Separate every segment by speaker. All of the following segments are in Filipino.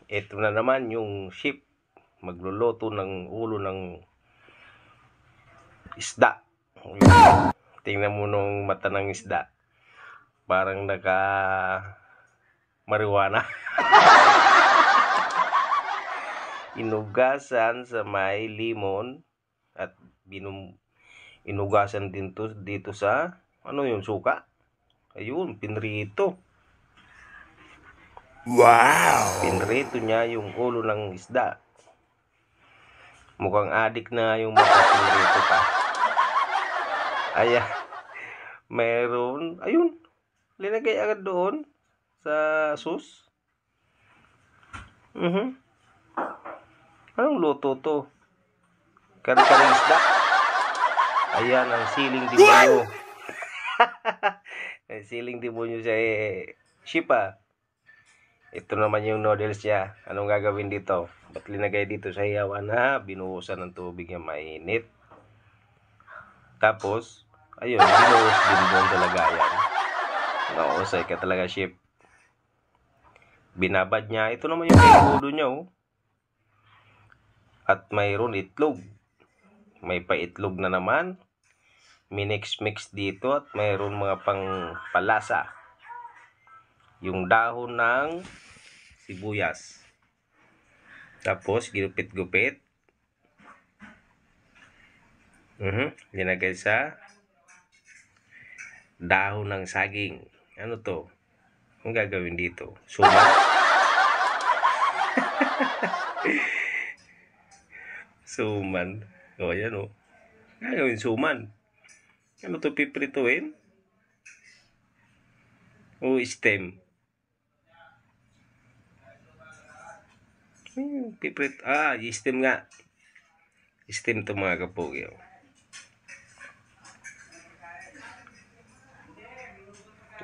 Speaker 1: Ito na naman yung chef magluluto ng ulo ng isda. Tingnan mo nung mata ng isda. Parang naka marijuana. Inugasan sa may limon at inugasan din to dito sa ano yung suka. Ayun, pinrito. Wow! Pinrito niya yung ulo ng isda. Mukhang adik na yung mga pinrito pa. Ayan. Meron. Ayun. Linagay agad doon sa sauce. Anong luto to? Kari-kari isda. Ayan ang siling demonyo. Ang siling demonyo sa shipa. Ito naman yung noodles niya. Anong gagawin dito? Ba't linagay dito sa hiyawan ha? Binuhusan ng tubig na mainit. Tapos, ayun, binuhos din doon sa lagayan. Nausay ka talaga, chef. Binabad niya. Ito naman yung ulo niya, oh. At mayroon itlog. May paitlog na naman. Minix-mix dito at mayroon mga pang palasa. Yung dahon ng sibuyas. Tapos, ginupit-gupit. Linagay sa dahon ng saging. Ano to? Ang gagawin dito? Suman? Suman. O, yan o. Gagawin suman. Ano to piprituin? O stem? Piprit. Stem nga. Stem to mga kapugi.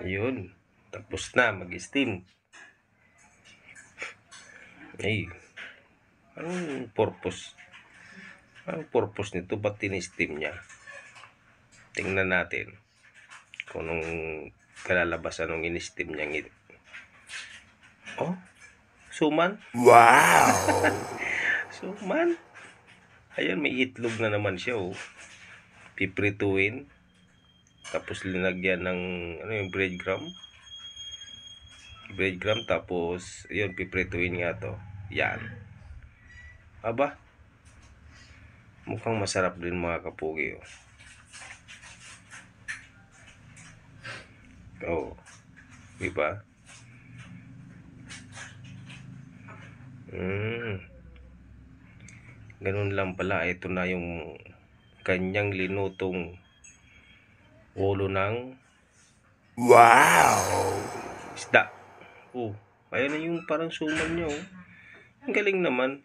Speaker 1: Ayun. Tapos na mag-steam. Ay. Anong purpose? Anong purpose nito? Ba't tin-steam niya? Tingnan natin kung anong kalalabasan ng in-steam niya ngito. Oh, suman? Wow! Suman? Ayun, may itlog na naman siya, oh. Piprituin. Tapos linagyan ng ano yung breadcrumb. Tapos ayun, piprituin nga to. Yan. Aba. Mukhang masarap din mga kapugi, oh. Oh. Diba? Ganun lang pala. Ito na yung kanyang linutong ulo ng isda. Oh, ayan na yung parang suman niya, oh. Ang galing naman.